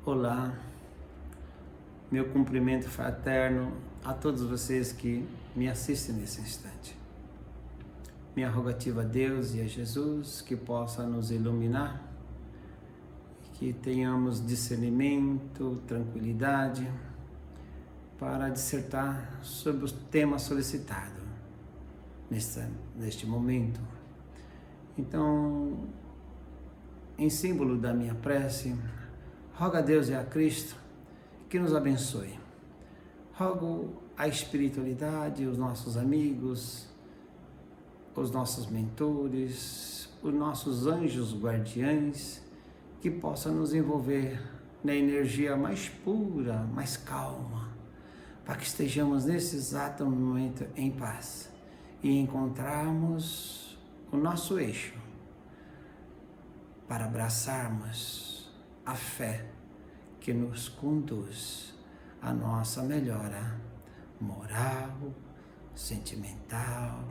Olá, meu cumprimento fraterno a todos vocês que me assistem nesse instante. Minha rogativa a Deus e a Jesus que possa nos iluminar, que tenhamos discernimento, tranquilidade para dissertar sobre o tema solicitado neste momento. Então, em símbolo da minha prece, rogo a Deus e a Cristo que nos abençoe. Rogo a espiritualidade, os nossos amigos, os nossos mentores, os nossos anjos guardiães, que possam nos envolver na energia mais pura, mais calma, para que estejamos nesse exato momento em paz e encontrarmos o nosso eixo para abraçarmos a fé que nos conduz à nossa melhora moral, sentimental,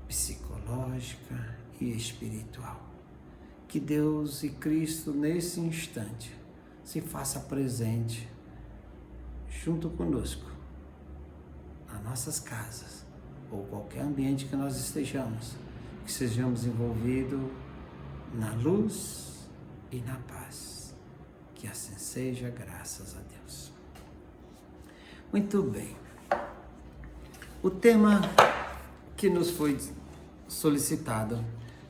psicológica e espiritual. Que Deus e Cristo nesse instante se faça presente junto conosco, nas nossas casas ou qualquer ambiente que nós estejamos, que sejamos envolvidos na luz e na paz. Que assim seja, graças a Deus. Muito bem. O tema que nos foi solicitado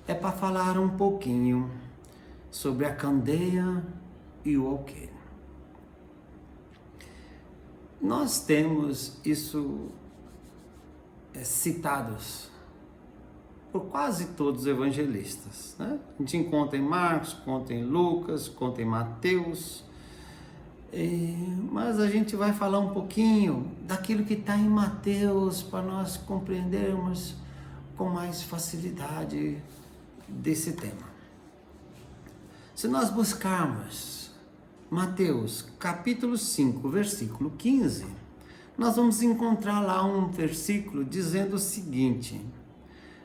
é para falar um pouquinho sobre a candeia e o alqueire. Nós temos isso citados por quase todos os evangelistas, né? A gente encontra em Marcos, conta em Lucas, conta em Mateus, mas a gente vai falar um pouquinho daquilo que está em Mateus para nós compreendermos com mais facilidade desse tema. Se nós buscarmos Mateus capítulo 5, versículo 15, nós vamos encontrar lá um versículo dizendo o seguinte: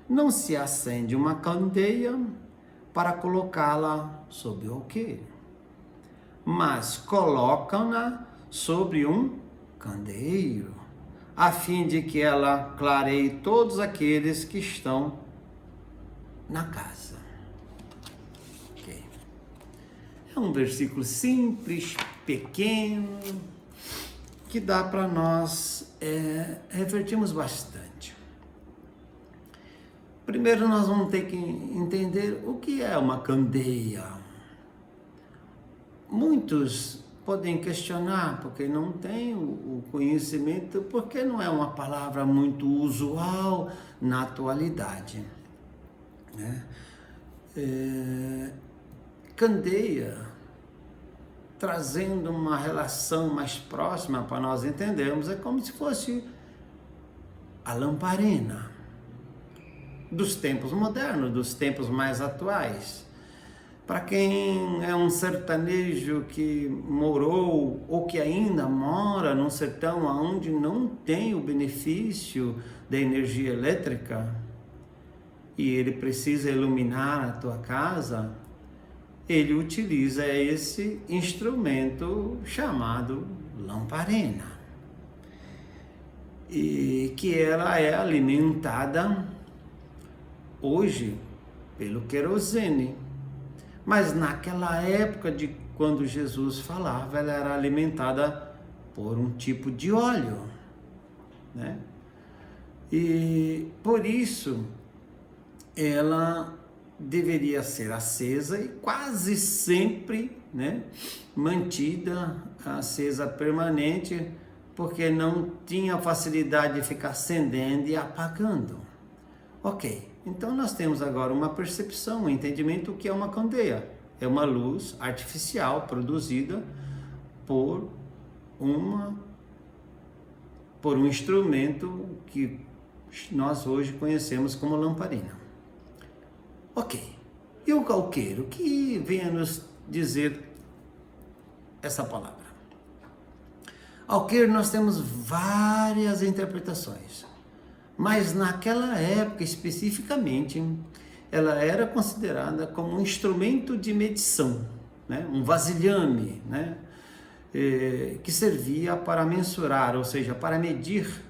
não se acende uma candeia para colocá-la sobre o alqueire, mas colocam-na sobre um candeeiro, a fim de que ela clareie todos aqueles que estão na casa. Okay. É um versículo simples, pequeno, que dá para nós refletirmos bastante. Primeiro nós vamos ter que entender o que é uma candeia. Muitos podem questionar porque não têm o conhecimento, porque não é uma palavra muito usual na atualidade, né? Candeia, trazendo uma relação mais próxima para nós entendermos, é como se fosse a lamparina dos tempos modernos, dos tempos mais atuais. Para quem é um sertanejo que morou ou que ainda mora num sertão onde não tem o benefício da energia elétrica e ele precisa iluminar a tua casa, ele utiliza esse instrumento chamado lamparina, e que ela é alimentada hoje pelo querosene, mas naquela época de quando Jesus falava, ela era alimentada por um tipo de óleo, né? E por isso ela deveria ser acesa e quase sempre, né, mantida acesa permanente, porque não tinha facilidade de ficar acendendo e apagando. Ok. Então nós temos agora uma percepção, um entendimento do que é uma candeia. É uma luz artificial produzida por um instrumento que nós hoje conhecemos como lamparina. Ok. E o alqueire? O que vem a nos dizer essa palavra? Alqueire, nós temos várias interpretações. Mas naquela época especificamente, ela era considerada como um instrumento de medição, né? Um vasilhame, né? Que servia para mensurar, ou seja, para medir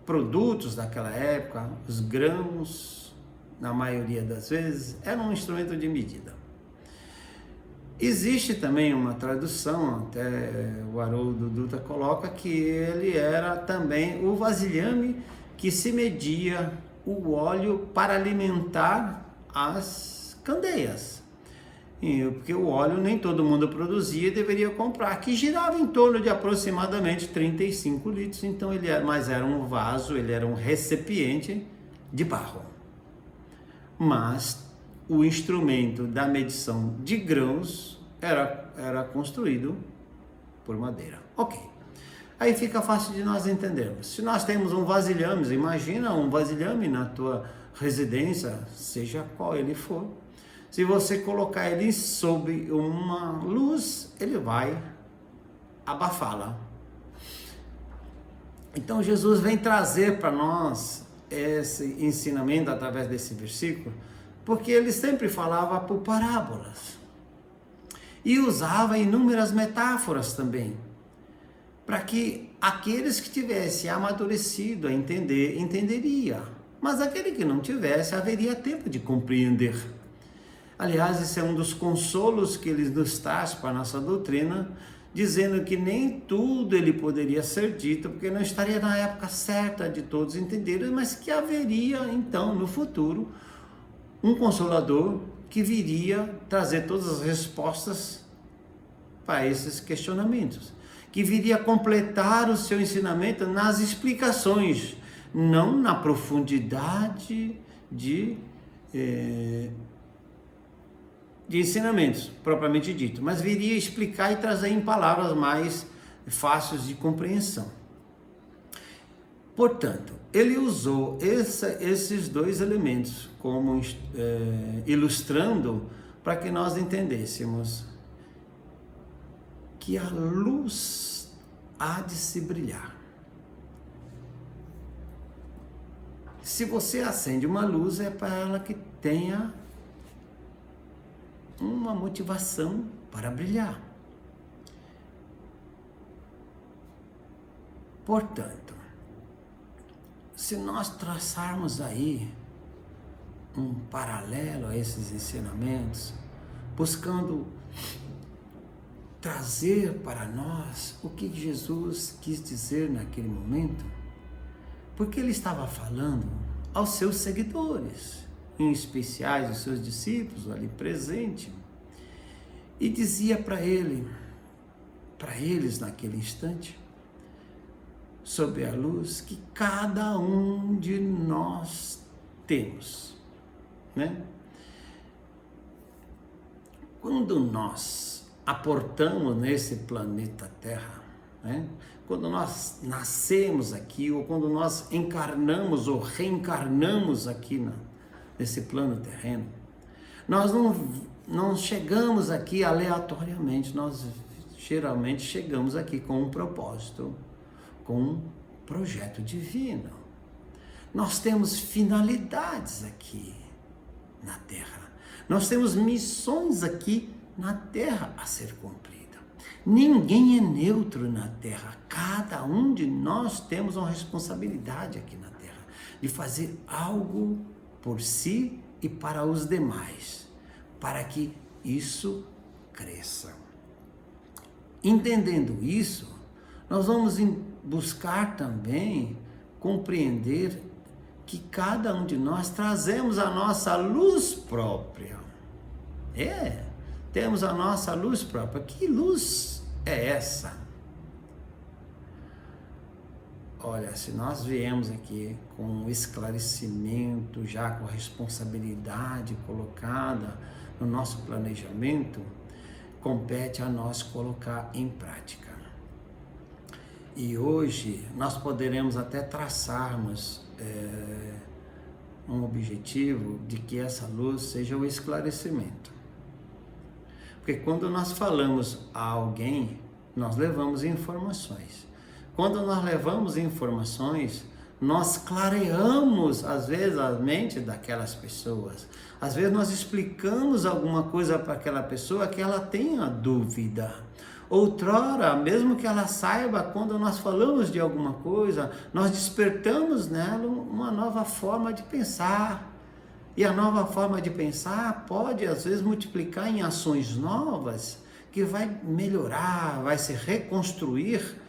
produtos daquela época. Os grãos, na maioria das vezes, era um instrumento de medida. Existe também uma tradução, até o Haroldo Dutra coloca, que ele era também o vasilhame que se media o óleo para alimentar as candeias. Porque o óleo nem todo mundo produzia e deveria comprar, que girava em torno de aproximadamente 35 litros, então mas era um vaso, ele era um recipiente de barro. Mas o instrumento da medição de grãos era construído por madeira. Ok. Aí fica fácil de nós entendermos. Se nós temos um vasilhame, imagina um vasilhame na tua residência, seja qual ele for. Se você colocar ele sob uma luz, ele vai abafá-la. Então Jesus vem trazer para nós esse ensinamento através desse versículo, porque ele sempre falava por parábolas e usava inúmeras metáforas também, para que aqueles que tivessem amadurecido a entender, entenderia, mas aquele que não tivesse, haveria tempo de compreender. Aliás, esse é um dos consolos que ele nos traz para a nossa doutrina, dizendo que nem tudo ele poderia ser dito, porque não estaria na época certa de todos entenderem, mas que haveria então no futuro um consolador que viria trazer todas as respostas para esses questionamentos, que viria completar o seu ensinamento nas explicações, não na profundidade de ensinamentos, propriamente dito, mas viria explicar e trazer em palavras mais fáceis de compreensão. Portanto, ele usou esses dois elementos como ilustrando para que nós entendêssemos que a luz há de se brilhar. Se você acende uma luz, é para ela que tenha uma motivação para brilhar. Portanto, se nós traçarmos aí um paralelo a esses ensinamentos, buscando trazer para nós o que Jesus quis dizer naquele momento, porque ele estava falando aos seus seguidores, em especiais os seus discípulos ali presentes, e dizia para eles naquele instante, sob a luz que cada um de nós temos, né? Quando nós aportamos nesse planeta Terra, né? Quando nós nascemos aqui, ou quando nós encarnamos ou reencarnamos aqui nesse plano terreno, nós não chegamos aqui aleatoriamente, nós geralmente chegamos aqui com um propósito, com um projeto divino. Nós temos finalidades aqui na Terra, nós temos missões aqui na Terra a ser cumprida. Ninguém é neutro na Terra, cada um de nós temos uma responsabilidade aqui na Terra, de fazer algo por si e para os demais, para que isso cresça. Entendendo isso, nós vamos buscar também compreender que cada um de nós trazemos a nossa luz própria. Temos a nossa luz própria. Que luz é essa? Olha, se nós viemos aqui com esclarecimento, já com a responsabilidade colocada no nosso planejamento, compete a nós colocar em prática. E hoje nós poderemos até traçarmos um objetivo de que essa luz seja o esclarecimento. Porque quando nós falamos a alguém, nós levamos informações. Quando nós levamos informações, nós clareamos, às vezes, a mente daquelas pessoas. Às vezes nós explicamos alguma coisa para aquela pessoa que ela tenha dúvida. Outrora, mesmo que ela saiba, quando nós falamos de alguma coisa, nós despertamos nela uma nova forma de pensar. E a nova forma de pensar pode, às vezes, multiplicar em ações novas que vai melhorar, vai se reconstruir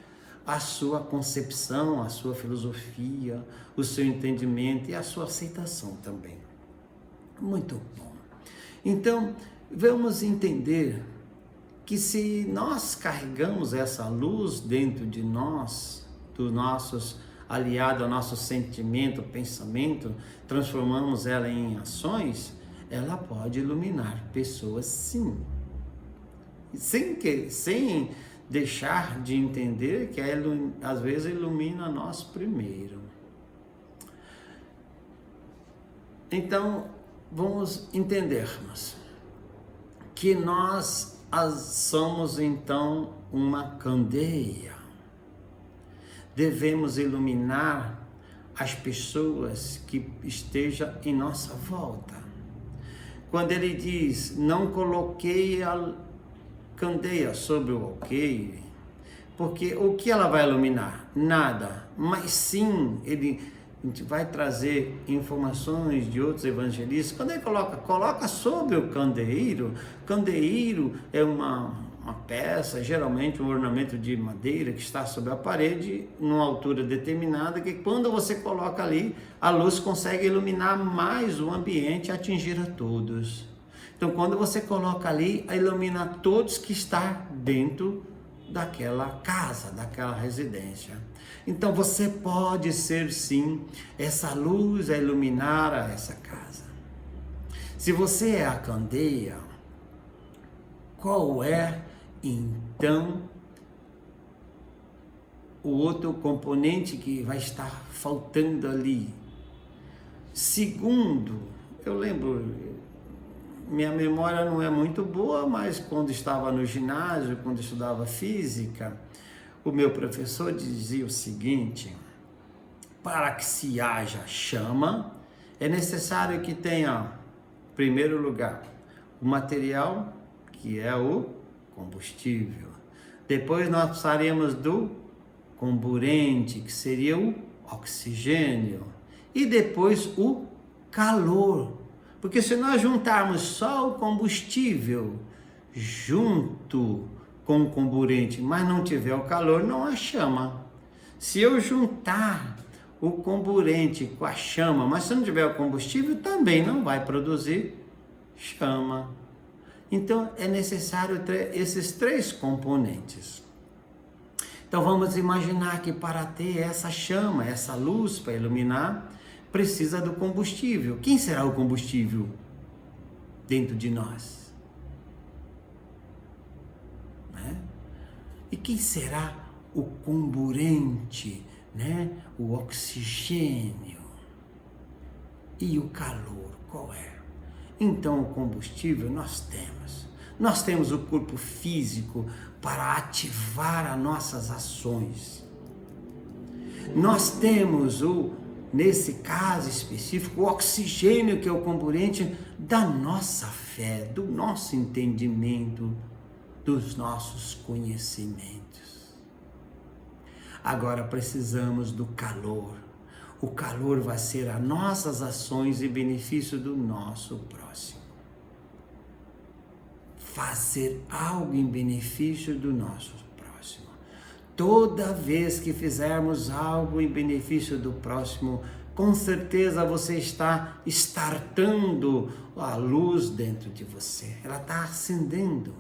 a sua concepção, a sua filosofia, o seu entendimento e a sua aceitação também. Muito bom. Então, vamos entender que se nós carregamos essa luz dentro de nós, dos nossos aliados ao nosso sentimento, pensamento, transformamos ela em ações, ela pode iluminar pessoas, sim. Sem deixar de entender que ela, às vezes, ilumina nós primeiro. Então, vamos entendermos que nós somos, então, uma candeia. Devemos iluminar as pessoas que estejam em nossa volta. Quando ele diz, não coloquei a candeia sobre o alqueire, porque o que ela vai iluminar? Nada, mas sim, a gente vai trazer informações de outros evangelistas. Quando ele coloca sobre o candeeiro é uma peça, geralmente um ornamento de madeira que está sobre a parede, numa altura determinada, que quando você coloca ali, a luz consegue iluminar mais o ambiente e atingir a todos. Então, quando você coloca ali, ilumina todos que estão dentro daquela casa, daquela residência. Então, você pode ser, sim, essa luz a iluminar essa casa. Se você é a candeia, qual é, então, o outro componente que vai estar faltando ali? Segundo, eu lembro, minha memória não é muito boa, mas quando estava no ginásio, quando estudava física, o meu professor dizia o seguinte: para que se haja chama, é necessário que tenha, em primeiro lugar, o material, que é o combustível. Depois nós precisaremos do comburente, que seria o oxigênio. E depois o calor. Porque se nós juntarmos só o combustível junto com o comburente, mas não tiver o calor, não há chama. Se eu juntar o comburente com a chama, mas se não tiver o combustível, também não vai produzir chama. Então, é necessário ter esses três componentes. Então, vamos imaginar que para ter essa chama, essa luz para iluminar, precisa do combustível. Quem será o combustível dentro de nós? Né? E quem será o comburente, né? O oxigênio e o calor, qual é? Então, o combustível nós temos. Nós temos o corpo físico para ativar as nossas ações. Nós temos nesse caso específico, o oxigênio, que é o comburente da nossa fé, do nosso entendimento, dos nossos conhecimentos. Agora precisamos do calor. O calor vai ser as nossas ações e benefício do nosso próximo. Fazer algo em benefício do nosso próximo. Toda vez que fizermos algo em benefício do próximo, com certeza você está startando a luz dentro de você. Ela está acendendo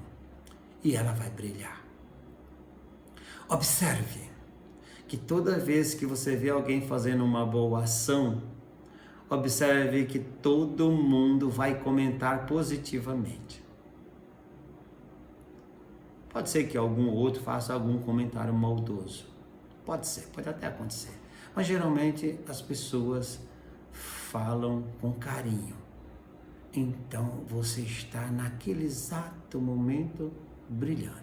e ela vai brilhar. Observe que toda vez que você vê alguém fazendo uma boa ação, observe que todo mundo vai comentar positivamente. Pode ser que algum outro faça algum comentário maldoso. Pode ser, pode até acontecer. Mas geralmente as pessoas falam com carinho. Então você está naquele exato momento brilhando.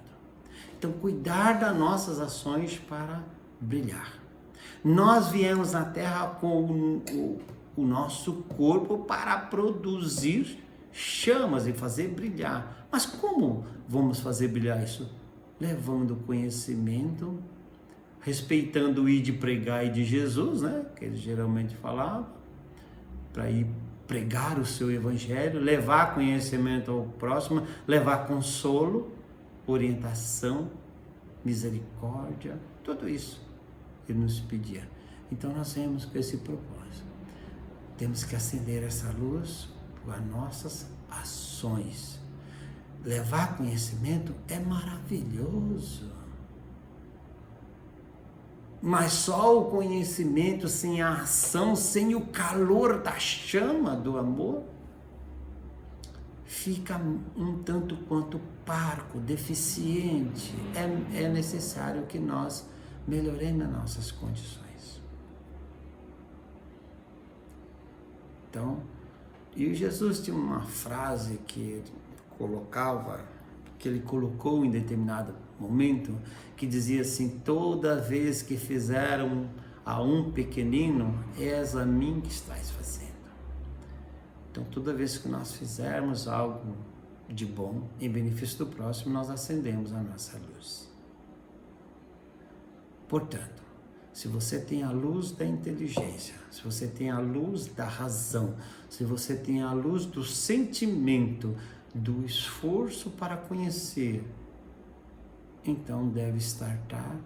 Então cuidar das nossas ações para brilhar. Nós viemos na Terra com o nosso corpo para produzir chamas e fazer brilhar. Mas como vamos fazer brilhar isso? Levando conhecimento, respeitando o ir de pregar e de Jesus, né? Que ele geralmente falava, para ir pregar o seu evangelho, levar conhecimento ao próximo, levar consolo, orientação, misericórdia, tudo isso ele nos pedia. Então nós temos com esse propósito. Temos que acender essa luz com as nossas ações. Levar conhecimento é maravilhoso. Mas só o conhecimento sem a ação, sem o calor da chama do amor, fica um tanto quanto parco, deficiente. É necessário que nós melhoremos as nossas condições. Então, e Jesus tinha uma frase que ele colocou em determinado momento, que dizia assim: toda vez que fizeram a um pequenino, és a mim que estás fazendo. Então, toda vez que nós fizermos algo de bom, em benefício do próximo, nós acendemos a nossa luz. Portanto, se você tem a luz da inteligência, se você tem a luz da razão, se você tem a luz do sentimento, do esforço para conhecer, então deve startar,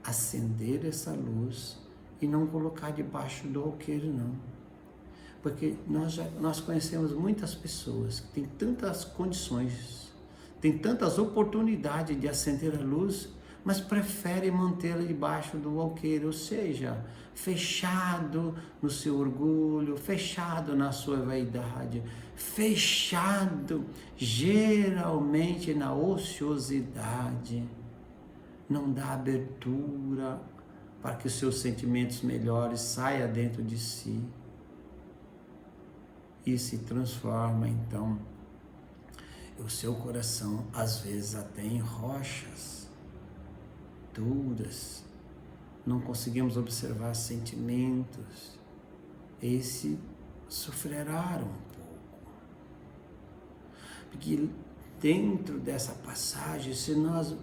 acender essa luz e não colocar debaixo do alqueire, não. Porque nós conhecemos muitas pessoas que têm tantas condições, têm tantas oportunidades de acender a luz, mas preferem mantê-la debaixo do alqueire, ou seja, fechado no seu orgulho, fechado na sua vaidade, fechado geralmente na ociosidade, não dá abertura para que os seus sentimentos melhores saiam dentro de si e se transforma então o seu coração às vezes até em rochas duras, não conseguimos observar sentimentos, esse sofrerá um pouco, porque dentro dessa passagem, se nós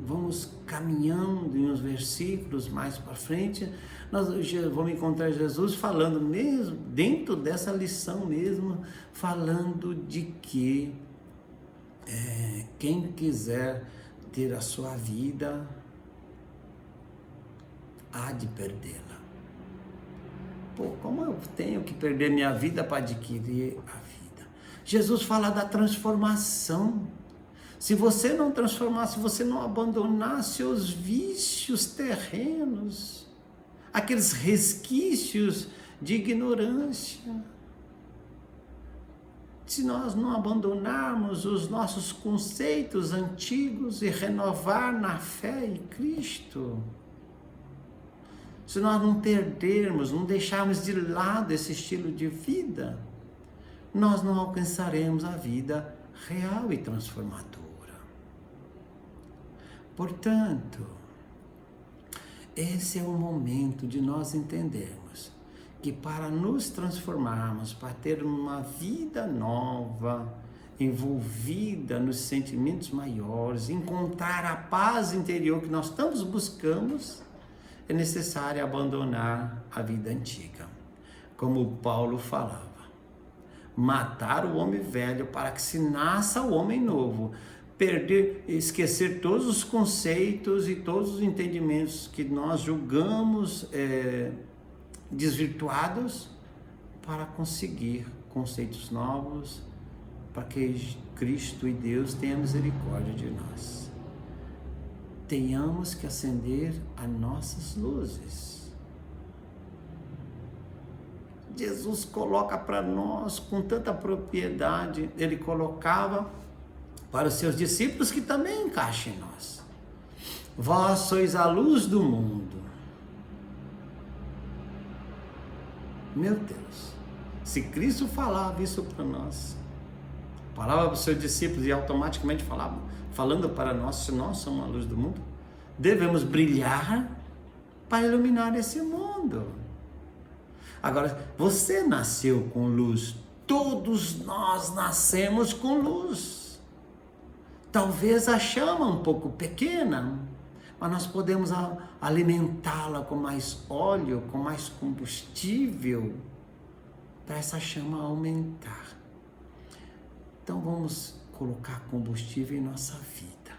vamos caminhando em uns versículos mais para frente, nós vamos encontrar Jesus falando mesmo, dentro dessa lição mesmo, falando de que quem quiser ter a sua vida, há de perdê-la. Pô, como eu tenho que perder minha vida para adquirir a vida? Jesus fala da transformação. Se você não transformar, se você não abandonar seus vícios terrenos, aqueles resquícios de ignorância, se nós não abandonarmos os nossos conceitos antigos e renovar na fé em Cristo, se nós não perdermos, não deixarmos de lado esse estilo de vida, nós não alcançaremos a vida real e transformadora. Portanto, esse é o momento de nós entendermos que para nos transformarmos, para ter uma vida nova, envolvida nos sentimentos maiores, encontrar a paz interior que nós tantos buscamos, é necessário abandonar a vida antiga. Como Paulo falava, matar o homem velho para que se nasça o homem novo, esquecer todos os conceitos e todos os entendimentos que nós julgamos desvirtuados, para conseguir conceitos novos, para que Cristo e Deus tenham misericórdia de nós. Tenhamos que acender as nossas luzes. Jesus coloca para nós com tanta propriedade, ele colocava para os seus discípulos que também encaixem em nós. Vós sois a luz do mundo. Meu Deus, se Cristo falava isso para nós, falava para os seus discípulos e automaticamente falando para nós, se nós somos a luz do mundo, devemos brilhar para iluminar esse mundo. Agora, você nasceu com luz, todos nós nascemos com luz. Talvez a chama um pouco pequena, mas nós podemos alimentá-la com mais óleo, com mais combustível, para essa chama aumentar. Então vamos colocar combustível em nossa vida.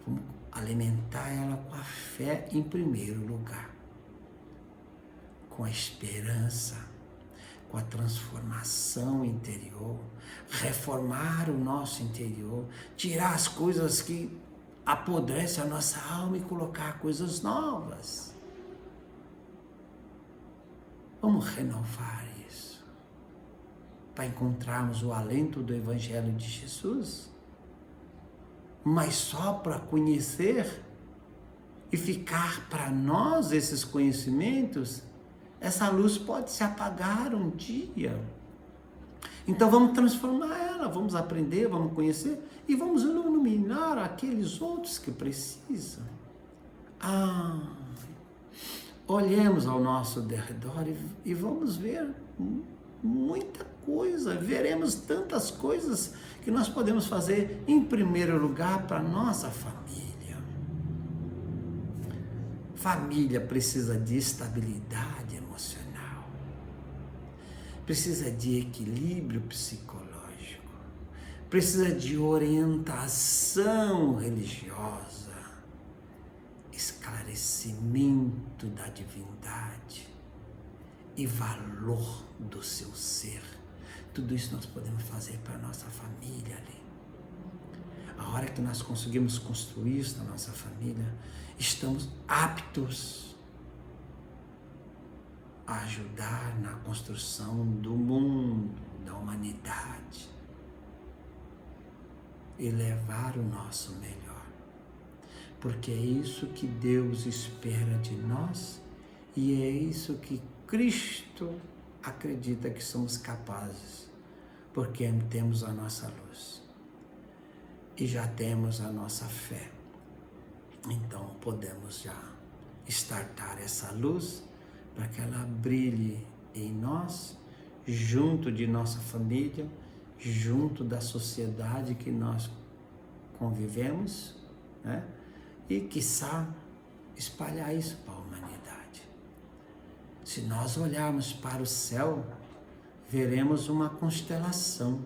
Vamos alimentar ela com a fé em primeiro lugar. Com a esperança, com a transformação interior, reformar o nosso interior, tirar as coisas que apodrecem a nossa alma e colocar coisas novas. Vamos renovar isso, para encontrarmos o alento do Evangelho de Jesus, mas só para conhecer e ficar para nós esses conhecimentos. Essa luz pode se apagar um dia. Então vamos transformar ela, vamos aprender, vamos conhecer e vamos iluminar aqueles outros que precisam. Olhemos ao nosso derredor e vamos ver muita coisa, veremos tantas coisas que nós podemos fazer em primeiro lugar para nossa família. Família precisa de estabilidade emocional, precisa de equilíbrio psicológico, precisa de orientação religiosa, esclarecimento da divindade e valor do seu ser. Tudo isso nós podemos fazer para a nossa família ali. A hora que nós conseguimos construir isso na nossa família, estamos aptos a ajudar na construção do mundo, da humanidade e levar o nosso melhor. Porque é isso que Deus espera de nós e é isso que Cristo acredita que somos capazes, porque temos a nossa luz e já temos a nossa fé. Então podemos já startar essa luz para que ela brilhe em nós, junto de nossa família, junto da sociedade que nós convivemos, né? E quiçá espalhar isso para a humanidade. Se nós olharmos para o céu, veremos uma constelação.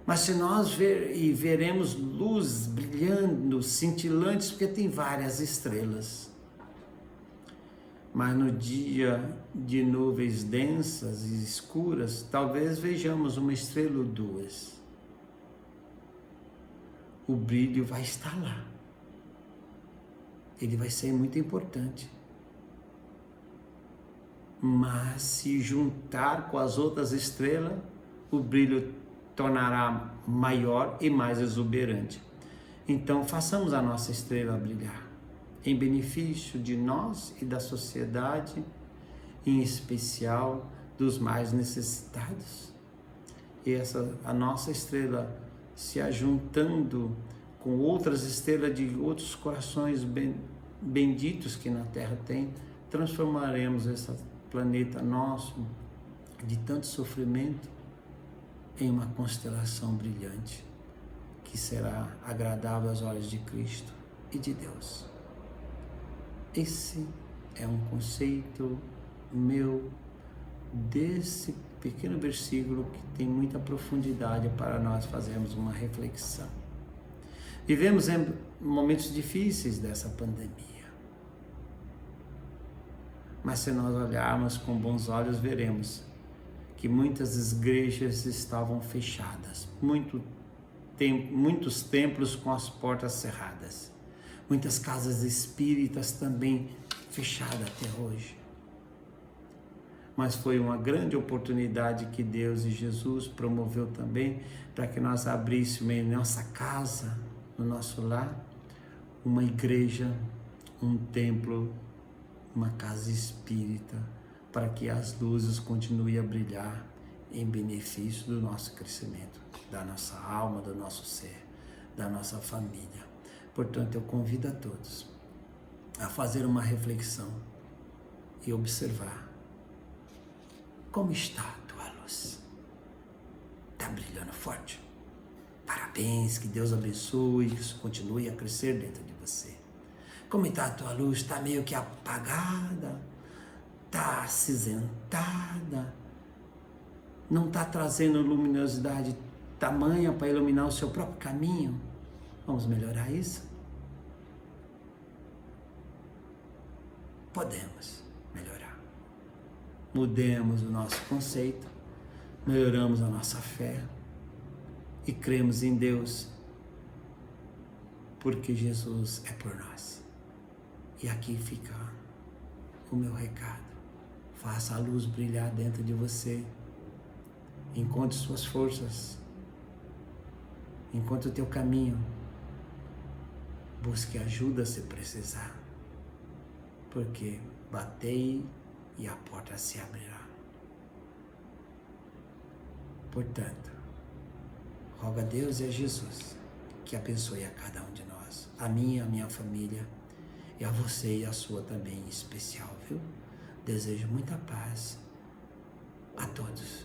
Mas se nós veremos luz brilhando, cintilantes, porque tem várias estrelas. Mas no dia de nuvens densas e escuras, talvez vejamos uma estrela ou duas. O brilho vai estar lá. Ele vai ser muito importante. Mas se juntar com as outras estrelas, o brilho tornará maior e mais exuberante. Então façamos a nossa estrela brilhar, em benefício de nós e da sociedade, em especial dos mais necessitados. E a nossa estrela se ajuntando com outras estrelas de outros corações benditos que na Terra tem, transformaremos esse planeta nosso de tanto sofrimento em uma constelação brilhante que será agradável aos olhos de Cristo e de Deus. Esse é um conceito meu desse pequeno versículo que tem muita profundidade para nós fazermos uma reflexão. Vivemos em momentos difíceis dessa pandemia, mas se nós olharmos com bons olhos, veremos que muitas igrejas estavam fechadas, muitos templos com as portas cerradas, muitas casas espíritas também fechadas até hoje. Mas foi uma grande oportunidade que Deus e Jesus promoveu também para que nós abríssemos em nossa casa, no nosso lar, uma igreja, um templo, uma casa espírita, para que as luzes continuem a brilhar em benefício do nosso crescimento, da nossa alma, do nosso ser, da nossa família. Portanto, eu convido a todos a fazer uma reflexão e observar como está a tua luz. Está brilhando forte? Parabéns, que Deus abençoe, que isso continue a crescer dentro de você. Como está a tua luz? Está meio que apagada? Está acinzentada? Não está trazendo luminosidade tamanha para iluminar o seu próprio caminho? Vamos melhorar isso? Podemos melhorar. Mudemos o nosso conceito, melhoramos a nossa fé e cremos em Deus, porque Jesus é por nós. E aqui fica o meu recado. Faça a luz brilhar dentro de você. Encontre suas forças. Encontre o teu caminho. Busque ajuda se precisar. Porque batei e a porta se abrirá. Portanto, roga a Deus e a Jesus que abençoe a cada um de nós, a minha família, e a você e a sua também em especial, viu? Desejo muita paz a todos.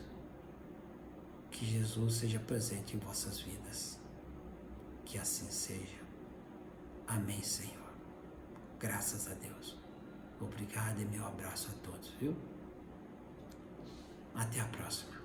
Que Jesus seja presente em vossas vidas. Que assim seja. Amém, Senhor. Graças a Deus. Obrigado e meu abraço a todos, viu? Até a próxima.